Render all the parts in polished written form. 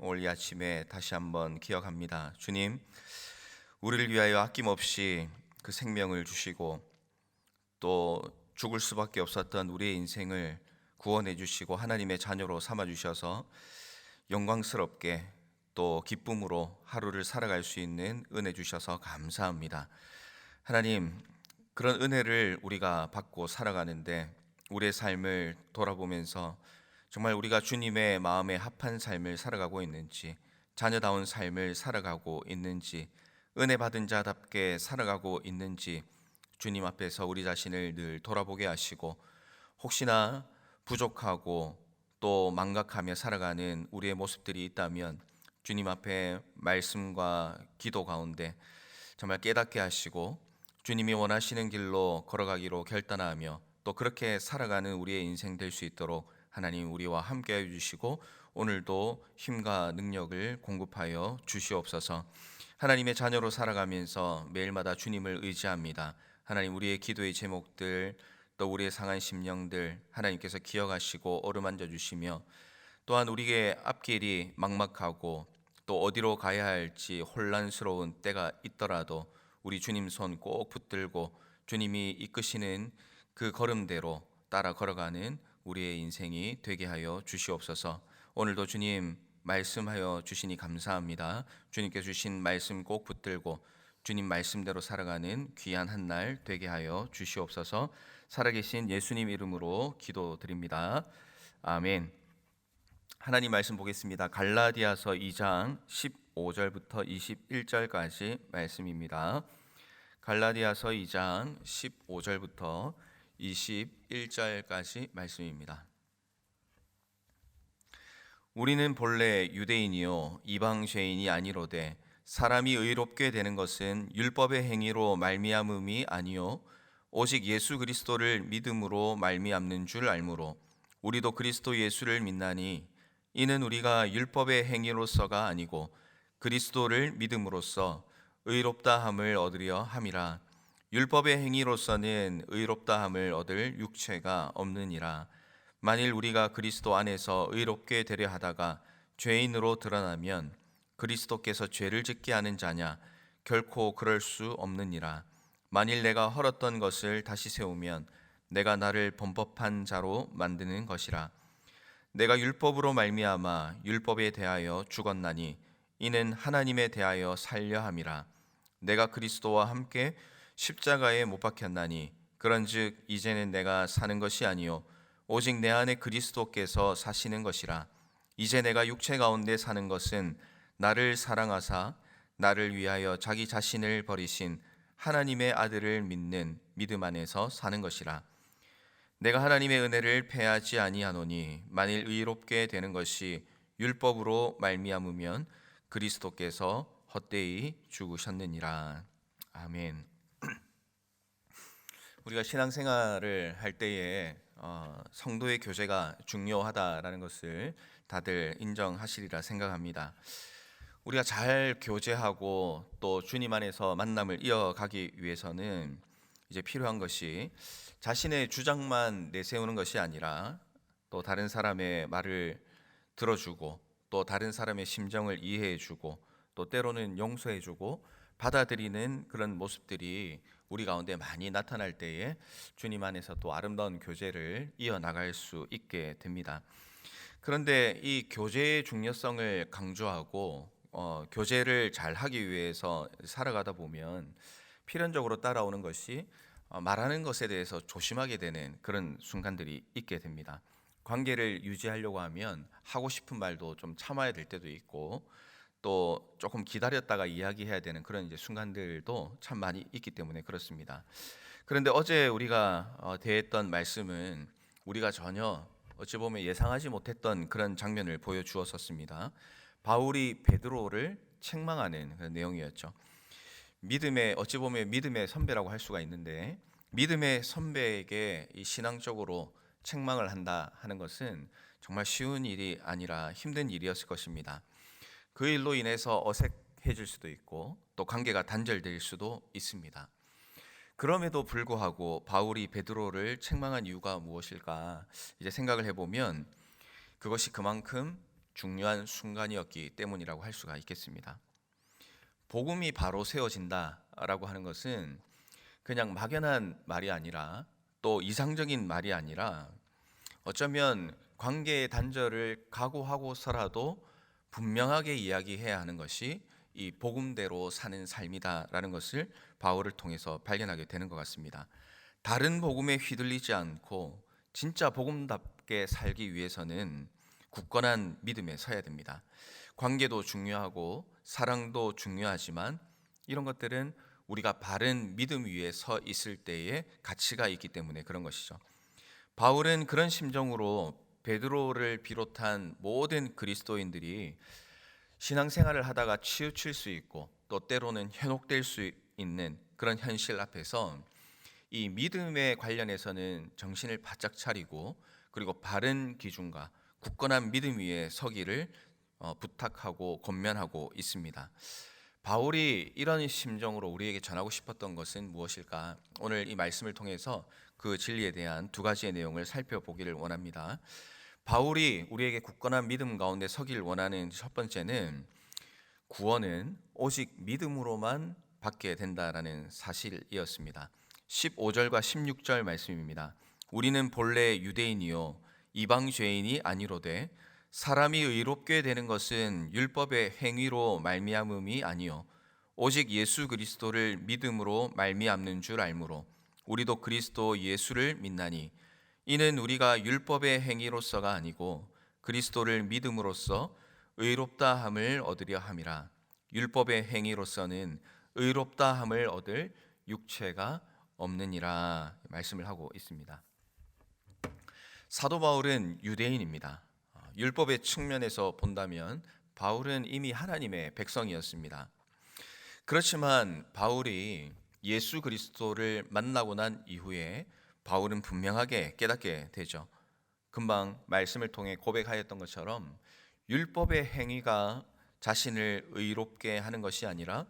오늘 이 아침에 다시 한번 기억합니다. 주님, 우리를 위하여 아낌없이 그 생명을 주시고 또 죽을 수밖에 없었던 우리의 인생을 구원해 주시고 하나님의 자녀로 삼아 주셔서 영광스럽게 또 기쁨으로 하루를 살아갈 수 있는 은혜 주셔서 감사합니다. 하나님, 그런 은혜를 우리가 받고 살아가는데 우리의 삶을 돌아보면서 정말 우리가 주님의 마음에 합한 삶을 살아가고 있는지, 자녀다운 삶을 살아가고 있는지, 은혜 받은 자답게 살아가고 있는지 주님 앞에서 우리 자신을 늘 돌아보게 하시고, 혹시나 부족하고 또 망각하며 살아가는 우리의 모습들이 있다면 주님 앞에 말씀과 기도 가운데 정말 깨닫게 하시고 주님이 원하시는 길로 걸어가기로 결단하며 또 그렇게 살아가는 우리의 인생 될 수 있도록 하나님 우리와 함께 해주시고 오늘도 힘과 능력을 공급하여 주시옵소서. 하나님의 자녀로 살아가면서 매일마다 주님을 의지합니다. 하나님, 우리의 기도의 제목들 또 우리의 상한 심령들 하나님께서 기억하시고 어루만져 주시며, 또한 우리의 앞길이 막막하고 또 어디로 가야 할지 혼란스러운 때가 있더라도 우리 주님 손 꼭 붙들고 주님이 이끄시는 그 걸음대로 따라 걸어가는 우리의 인생이 되게 하여 주시옵소서. 오늘도 주님 말씀하여 주시니 감사합니다. 주님께 주신 말씀 꼭 붙들고 주님 말씀대로 살아가는 귀한 한 날 되게 하여 주시옵소서. 살아계신 예수님 이름으로 기도드립니다. 아멘. 하나님 말씀 보겠습니다. 갈라디아서 2장 15절부터 21절까지 말씀입니다. 갈라디아서 2장 15절부터 21절까지 말씀입니다. 우리는 본래 유대인이요 이방 죄인이 아니로되 사람이 의롭게 되는 것은 율법의 행위로 말미암음이 아니요 오직 예수 그리스도를 믿음으로 말미암는 줄 알므로 우리도 그리스도 예수를 믿나니 이는 우리가 율법의 행위로서가 아니고 그리스도를 믿음으로써 의롭다함을 얻으려 함이라. 율법의 행위로서는 의롭다함을 얻을 육체가 없느니라. 만일 우리가 그리스도 안에서 의롭게 되려 하다가 죄인으로 드러나면 그리스도께서 죄를 짓게 하는 자냐? 결코 그럴 수 없느니라. 만일 내가 헐었던 것을 다시 세우면 내가 나를 범법한 자로 만드는 것이라. 내가 율법으로 말미암아 율법에 대하여 죽었나니 이는 하나님에 대하여 살려 함이라. 내가 그리스도와 함께 십자가에 못 박혔나니 그런즉 이제는 내가 사는 것이 아니요 오직 내 안에 그리스도께서 사시는 것이라. 이제 내가 육체 가운데 사는 것은 나를 사랑하사 나를 위하여 자기 자신을 버리신 하나님의 아들을 믿는 믿음 안에서 사는 것이라. 내가 하나님의 은혜를 패하지 아니하노니 만일 의롭게 되는 것이 율법으로 말미암으면 그리스도께서 헛되이 죽으셨느니라. 아멘. 우리가 신앙생활을 할 때에 성도의 교제가 중요하다라는 것을 다들 인정하시리라 생각합니다. 우리가 잘 교제하고 또 주님 안에서 만남을 이어가기 위해서는 이제 필요한 것이 자신의 주장만 내세우는 것이 아니라 또 다른 사람의 말을 들어주고 또 다른 사람의 심정을 이해해주고 또 때로는 용서해주고 받아들이는 그런 모습들이 우리 가운데 많이 나타날 때에 주님 안에서 또 아름다운 교제를 이어나갈 수 있게 됩니다. 그런데 이 교제의 중요성을 강조하고 교제를 잘 하기 위해서 살아가다 보면 필연적으로 따라오는 것이 말하는 것에 대해서 조심하게 되는 그런 순간들이 있게 됩니다. 관계를 유지하려고 하면 하고 싶은 말도 좀 참아야 될 때도 있고 또 조금 기다렸다가 이야기해야 되는 그런 이제 순간들도 참 많이 있기 때문에 그렇습니다. 그런데 어제 우리가 대했던 말씀은 우리가 전혀 어찌 보면 예상하지 못했던 그런 장면을 보여주었었습니다. 바울이 베드로를 책망하는 그런 내용이었죠. 믿음의 어찌 보면 믿음의 선배라고 할 수가 있는데 믿음의 선배에게 이 신앙적으로 책망을 한다 하는 것은 정말 쉬운 일이 아니라 힘든 일이었을 것입니다. 그 일로 인해서 어색해질 수도 있고 또 관계가 단절될 수도 있습니다. 그럼에도 불구하고 바울이 베드로를 책망한 이유가 무엇일까 이제 생각을 해보면 그것이 그만큼 중요한 순간이었기 때문이라고 할 수가 있겠습니다. 복음이 바로 세워진다라고 하는 것은 그냥 막연한 말이 아니라 또 이상적인 말이 아니라 어쩌면 관계의 단절을 각오하고서라도 분명하게 이야기해야 하는 것이 이 복음대로 사는 삶이다라는 것을 바울을 통해서 발견하게 되는 것 같습니다. 다른 복음에 휘둘리지 않고 진짜 복음답게 살기 위해서는 굳건한 믿음에 서야 됩니다. 관계도 중요하고 사랑도 중요하지만 이런 것들은 우리가 바른 믿음 위에 서 있을 때에 가치가 있기 때문에 그런 것이죠. 바울은 그런 심정으로 베드로를 비롯한 모든 그리스도인들이 신앙생활을 하다가 치우칠 수 있고 또 때로는 현혹될 수 있는 그런 현실 앞에서 이 믿음에 관련해서는 정신을 바짝 차리고 그리고 바른 기준과 굳건한 믿음 위에 서기를 부탁하고 권면하고 있습니다. 바울이 이런 심정으로 우리에게 전하고 싶었던 것은 무엇일까? 오늘 이 말씀을 통해서 그 진리에 대한 두 가지의 내용을 살펴보기를 원합니다. 바울이 우리에게 굳건한 믿음 가운데 서기를 원하는 첫 번째는 구원은 오직 믿음으로만 받게 된다라는 사실이었습니다. 15절과 16절 말씀입니다. 우리는 본래 유대인이요 이방 죄인이 아니로되 사람이 의롭게 되는 것은 율법의 행위로 말미암음이 아니요 오직 예수 그리스도를 믿음으로 말미암는 줄 알므로 우리도 그리스도 예수를 믿나니 이는 우리가 율법의 행위로서가 아니고 그리스도를 믿음으로써 의롭다 함을 얻으려 함이라. 율법의 행위로서는 의롭다 함을 얻을 육체가 없느니라 말씀을 하고 있습니다. 사도 바울은 유대인입니다. 율법의 측면에서 본다면 바울은 이미 하나님의 백성이었습니다. 그렇지만 바울이 예수 그리스도를 만나고 난 이후에 바울은 분명하게 깨닫게 되죠. 금방 말씀을 통해 고백하였던 것처럼 율법의 행위가 자신을 의롭게 하는 것이 아니라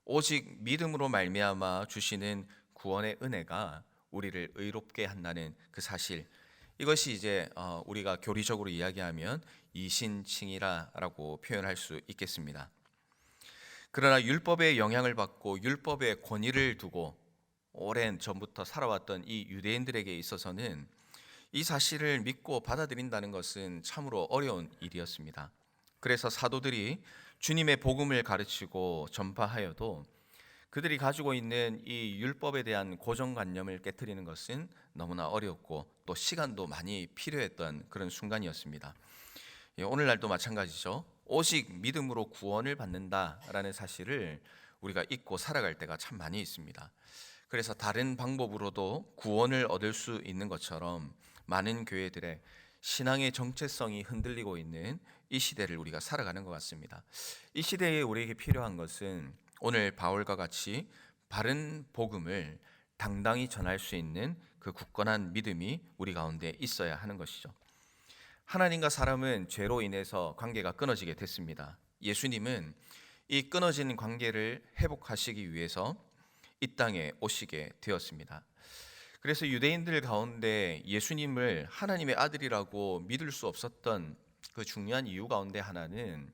오직 믿음으로 말미암아 주시는 구원의 은혜가 우리를 의롭게 한다는 그 사실, 이것이 이제 우리가 교리적으로 이야기하면 이신칭이라고 표현할 수 있겠습니다. 그러나 율법의 영향을 받고 율법의 권위를 두고 오랜 전부터 살아왔던 이 유대인들에게 있어서는 이 사실을 믿고 받아들인다는 것은 참으로 어려운 일이었습니다. 그래서 사도들이 주님의 복음을 가르치고 전파하여도 그들이 가지고 있는 이 율법에 대한 고정관념을 깨트리는 것은 너무나 어렵고 또 시간도 많이 필요했던 그런 순간이었습니다. 오늘날도 마찬가지죠. 오직 믿음으로 구원을 받는다라는 사실을 우리가 잊고 살아갈 때가 참 많이 있습니다. 그래서 다른 방법으로도 구원을 얻을 수 있는 것처럼 많은 교회들의 신앙의 정체성이 흔들리고 있는 이 시대를 우리가 살아가는 것 같습니다. 이 시대에 우리에게 필요한 것은 오늘 바울과 같이 바른 복음을 당당히 전할 수 있는 그 굳건한 믿음이 우리 가운데 있어야 하는 것이죠. 하나님과 사람은 죄로 인해서 관계가 끊어지게 됐습니다. 예수님은 이 끊어진 관계를 회복하시기 위해서 이 땅에 오시게 되었습니다. 그래서 유대인들 가운데 예수님을 하나님의 아들이라고 믿을 수 없었던 그 중요한 이유 가운데 하나는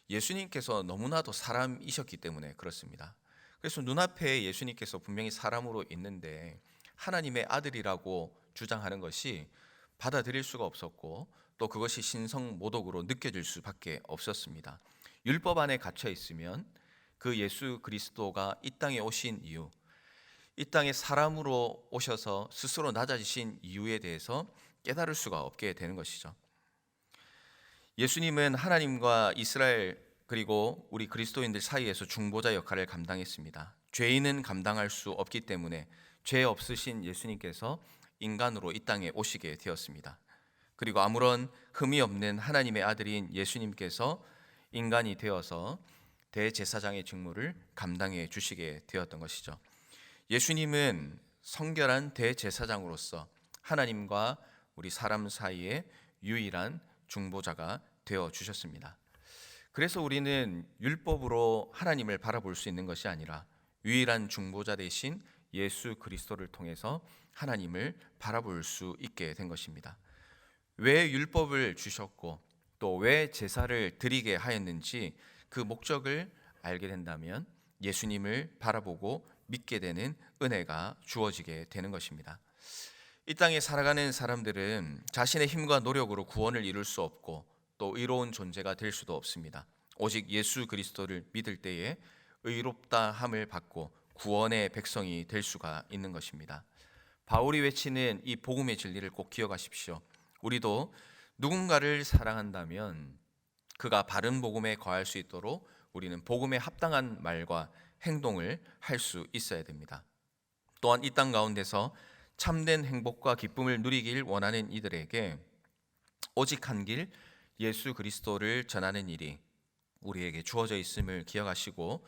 예수님께서 너무나도 사람이셨기 때문에 그렇습니다. 그래서 눈앞에 예수님께서 분명히 사람으로 있는데 하나님의 아들이라고 주장하는 것이 받아들일 수가 없었고 또 그것이 신성모독으로 느껴질 수밖에 없었습니다. 율법 안에 갇혀 있으면 그 예수 그리스도가 이 땅에 오신 이유, 이 땅에 사람으로 오셔서 스스로 낮아지신 이유에 대해서 깨달을 수가 없게 되는 것이죠. 예수님은 하나님과 이스라엘 그리고 우리 그리스도인들 사이에서 중보자 역할을 감당했습니다. 죄인은 감당할 수 없기 때문에 죄 없으신 예수님께서 인간으로 이 땅에 오시게 되었습니다. 그리고 아무런 흠이 없는 하나님의 아들인 예수님께서 인간이 되어서 대제사장의 직무를 감당해 주시게 되었던 것이죠. 예수님은 성결한 대제사장으로서 하나님과 우리 사람 사이의 유일한 중보자가 되어 주셨습니다. 그래서 우리는 율법으로 하나님을 바라볼 수 있는 것이 아니라 유일한 중보자 되신 예수 그리스도를 통해서 하나님을 바라볼 수 있게 된 것입니다. 왜 율법을 주셨고 또 왜 제사를 드리게 하였는지 그 목적을 알게 된다면 예수님을 바라보고 믿게 되는 은혜가 주어지게 되는 것입니다. 이 땅에 살아가는 사람들은 자신의 힘과 노력으로 구원을 이룰 수 없고 또 의로운 존재가 될 수도 없습니다. 오직 예수 그리스도를 믿을 때에 의롭다 함을 받고 구원의 백성이 될 수가 있는 것입니다. 바울이 외치는 이 복음의 진리를 꼭 기억하십시오. 우리도 누군가를 사랑한다면 그가 바른 복음에 거할 수 있도록 우리는 복음에 합당한 말과 행동을 할 수 있어야 됩니다. 또한 이 땅 가운데서 참된 행복과 기쁨을 누리길 원하는 이들에게 오직 한 길 예수 그리스도를 전하는 일이 우리에게 주어져 있음을 기억하시고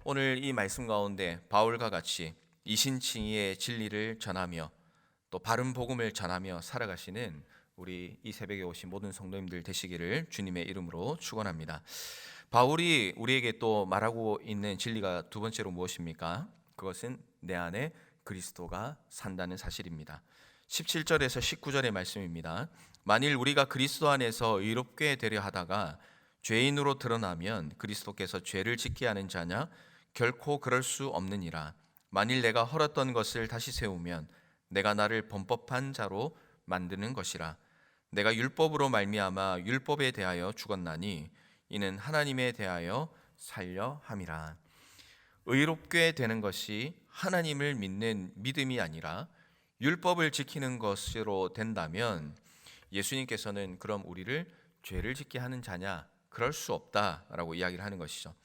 오늘 이 말씀 가운데 바울과 같이 이신칭의의 진리를 전하며 또 바른 복음을 전하며 살아가시는 우리 이 새벽에 오신 모든 성도님들 되시기를 주님의 이름으로 축원합니다. 바울이 우리에게 또 말하고 있는 진리가 두 번째로 무엇입니까? 그것은 내 안에 그리스도가 산다는 사실입니다. 17절에서 19절의 말씀입니다. 만일 우리가 그리스도 안에서 의롭게 되려 하다가 죄인으로 드러나면 그리스도께서 죄를 짓게 하는 자냐? 결코 그럴 수 없느니라. 만일 내가 헐었던 것을 다시 세우면 내가 나를 범법한 자로 만드는 것이라. 내가 율법으로 말미암아 율법에 대하여 죽었나니 이는 하나님에 대하여 살려 함이라. 의롭게 되는 것이 하나님을 믿는 믿음이 아니라 율법을 지키는 것으로 된다면 예수님께서는 그럼 우리를 죄를 짓게 하는 자냐? 그럴 수 없다라고 이야기를 하는 것이죠.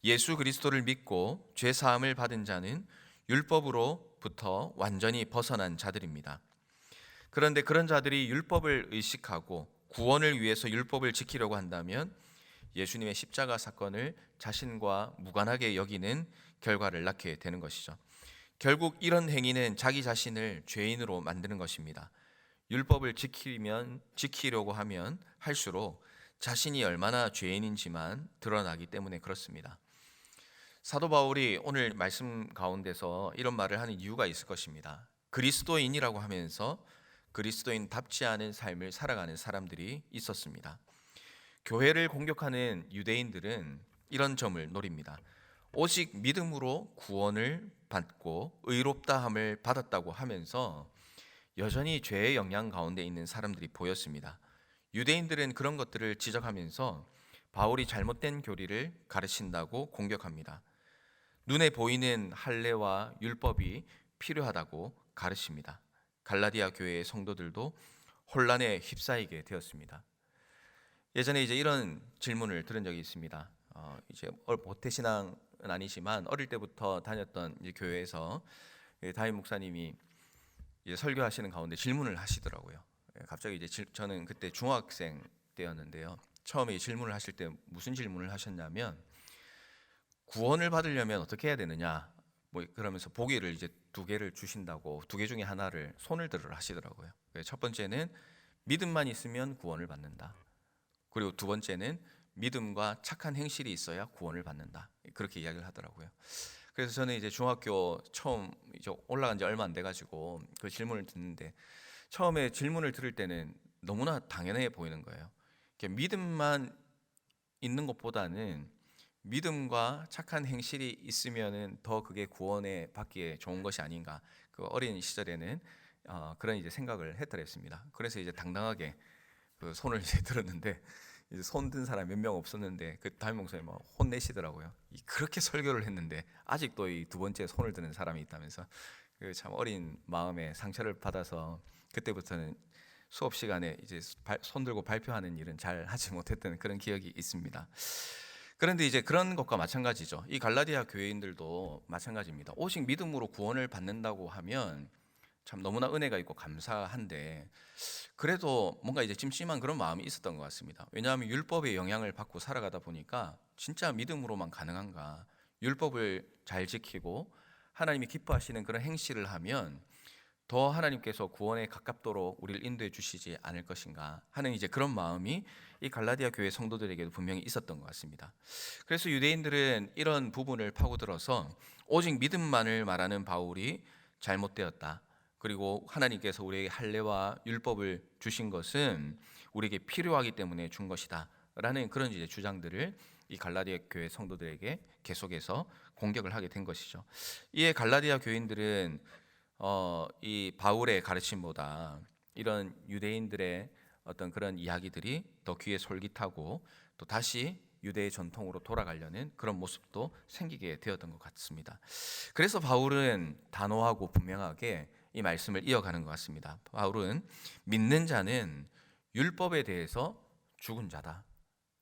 예수 그리스도를 믿고 죄 사함을 받은 자는 율법으로부터 완전히 벗어난 자들입니다. 그런데 그런 자들이 율법을 의식하고 구원을 위해서 율법을 지키려고 한다면 예수님의 십자가 사건을 자신과 무관하게 여기는 결과를 낳게 되는 것이죠. 결국 이런 행위는 자기 자신을 죄인으로 만드는 것입니다. 율법을 지키려고 하면 할수록 자신이 얼마나 죄인인지만 드러나기 때문에 그렇습니다. 사도 바울이 오늘 말씀 가운데서 이런 말을 하는 이유가 있을 것입니다. 그리스도인이라고 하면서 그리스도인답지 않은 삶을 살아가는 사람들이 있었습니다. 교회를 공격하는 유대인들은 이런 점을 노립니다. 오직 믿음으로 구원을 받고 의롭다함을 받았다고 하면서 여전히 죄의 영향 가운데 있는 사람들이 보였습니다. 유대인들은 그런 것들을 지적하면서 바울이 잘못된 교리를 가르친다고 공격합니다. 눈에 보이는 할례와 율법이 필요하다고 가르칩니다. 갈라디아 교회의 성도들도 혼란에 휩싸이게 되었습니다. 예전에 이런 질문을 들은 적이 있습니다. 모태신앙은 아니지만 어릴 때부터 다녔던 교회에서 담임 목사님이 설교하시는 가운데 질문을 하시더라고요. 갑자기 저는 그때 중학생 때였는데요. 처음에 질문을 하실 때 무슨 질문을 하셨냐면 구원을 받으려면 어떻게 해야 되느냐? 그러면서 보기를 두 개를 주신다고 두 개 중에 하나를 손을 들으라 하시더라고요. 첫 번째는 믿음만 있으면 구원을 받는다. 그리고 두 번째는 믿음과 착한 행실이 있어야 구원을 받는다. 그렇게 이야기를 하더라고요. 그래서 저는 중학교 처음 올라간 지 얼마 안 돼가지고 그 질문을 듣는데 처음에 질문을 들을 때는 너무나 당연해 보이는 거예요. 믿음만 있는 것보다는 믿음과 착한 행실이 있으면은 더 그게 구원에 받기에 좋은 것이 아닌가. 그 어린 시절에는 그런 생각을 했더랬습니다. 그래서 당당하게 그 손을 들었는데 손 든 사람 몇 명 없었는데 그 담임 목사님 혼내시더라고요. 그렇게 설교를 했는데 아직도 이 두 번째 손을 드는 사람이 있다면서 참 어린 마음에 상처를 받아서 그때부터는 수업 시간에 손 들고 발표하는 일은 잘 하지 못했던 그런 기억이 있습니다. 그런데 그런 것과 마찬가지죠. 이 갈라디아 교회인들도 마찬가지입니다. 오직 믿음으로 구원을 받는다고 하면 참 너무나 은혜가 있고 감사한데 그래도 뭔가 찜찜한 그런 마음이 있었던 것 같습니다. 왜냐하면 율법의 영향을 받고 살아가다 보니까 진짜 믿음으로만 가능한가? 율법을 잘 지키고 하나님이 기뻐하시는 그런 행실을 하면 더 하나님께서 구원에 가깝도록 우리를 인도해 주시지 않을 것인가 하는 그런 마음이 이 갈라디아 교회 성도들에게도 분명히 있었던 것 같습니다. 그래서 유대인들은 이런 부분을 파고들어서 오직 믿음만을 말하는 바울이 잘못되었다. 그리고 하나님께서 우리에게 할례와 율법을 주신 것은 우리에게 필요하기 때문에 준 것이다 라는 그런 이제 주장들을 이 갈라디아 교회 성도들에게 계속해서 공격을 하게 된 것이죠. 이에 갈라디아 교인들은 이 바울의 가르침보다 이런 유대인들의 어떤 그런 이야기들이 더 귀에 솔깃하고 또 다시 유대의 전통으로 돌아가려는 그런 모습도 생기게 되었던 것 같습니다. 그래서 바울은 단호하고 분명하게 이 말씀을 이어가는 것 같습니다. 바울은 믿는 자는 율법에 대해서 죽은 자다.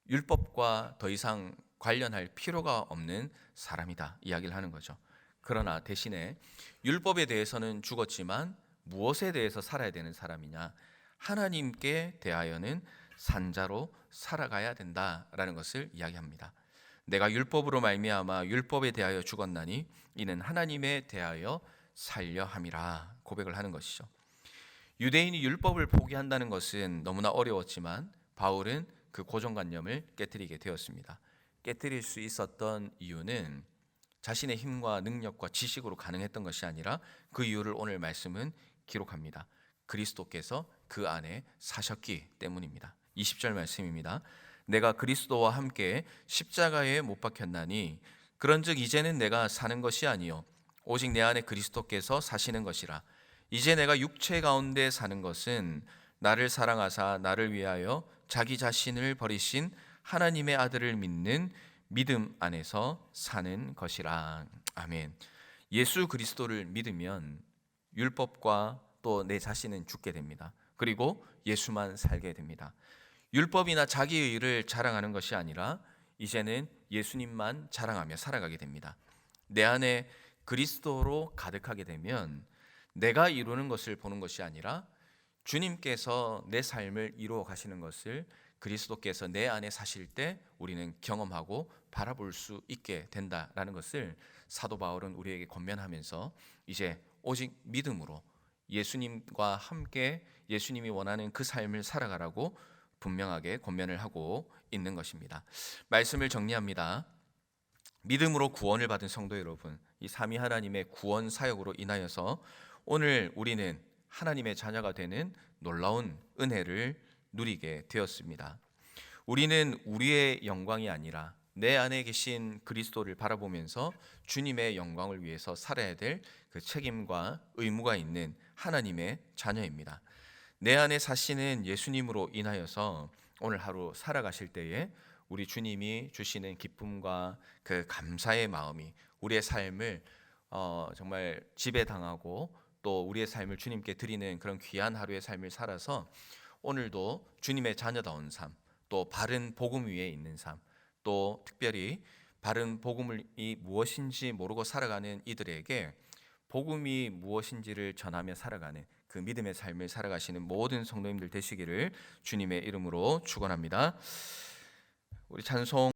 율법과 더 이상 관련할 필요가 없는 사람이다 이야기를 하는 거죠. 그러나 대신에 율법에 대해서는 죽었지만 무엇에 대해서 살아야 되는 사람이냐? 하나님께 대하여는 산자로 살아가야 된다라는 것을 이야기합니다. 내가 율법으로 말미암아 율법에 대하여 죽었나니 이는 하나님에 대하여 살려 함이라 고백을 하는 것이죠. 유대인이 율법을 포기한다는 것은 너무나 어려웠지만 바울은 그 고정관념을 깨뜨리게 되었습니다. 깨뜨릴 수 있었던 이유는 자신의 힘과 능력과 지식으로 가능했던 것이 아니라 그 이유를 오늘 말씀은 기록합니다. 그리스도께서 그 안에 사셨기 때문입니다. 20절 말씀입니다. 내가 그리스도와 함께 십자가에 못 박혔나니 그런즉 이제는 내가 사는 것이 아니요 오직 내 안에 그리스도께서 사시는 것이라. 이제 내가 육체 가운데 사는 것은 나를 사랑하사 나를 위하여 자기 자신을 버리신 하나님의 아들을 믿는 믿음 안에서 사는 것이라. 아멘. 예수 그리스도를 믿으면 율법과 또 내 자신은 죽게 됩니다. 그리고 예수만 살게 됩니다. 율법이나 자기의 의를 자랑하는 것이 아니라 이제는 예수님만 자랑하며 살아가게 됩니다. 내 안에 그리스도로 가득하게 되면 내가 이루는 것을 보는 것이 아니라 주님께서 내 삶을 이루어 가시는 것을 그리스도께서 내 안에 사실 때 우리는 경험하고 바라볼 수 있게 된다라는 것을 사도 바울은 우리에게 권면하면서 이제 오직 믿음으로 예수님과 함께 예수님이 원하는 그 삶을 살아가라고 분명하게 권면을 하고 있는 것입니다. 말씀을 정리합니다. 믿음으로 구원을 받은 성도 여러분, 이 삼위 하나님의 구원 사역으로 인하여서 오늘 우리는 하나님의 자녀가 되는 놀라운 은혜를 누리게 되었습니다. 우리는 우리의 영광이 아니라 내 안에 계신 그리스도를 바라보면서 주님의 영광을 위해서 살아야 될 그 책임과 의무가 있는 하나님의 자녀입니다. 내 안에 사시는 예수님으로 인하여서 오늘 하루 살아가실 때에 우리 주님이 주시는 기쁨과 그 감사의 마음이 우리의 삶을 정말 지배당하고 또 우리의 삶을 주님께 드리는 그런 귀한 하루의 삶을 살아서 오늘도 주님의 자녀다운 삶, 또 바른 복음 위에 있는 삶, 또 특별히 바른 복음이 무엇인지 모르고 살아가는 이들에게 복음이 무엇인지를 전하며 살아가는 그 믿음의 삶을 살아가시는 모든 성도님들 되시기를 주님의 이름으로 축원합니다. 우리 찬송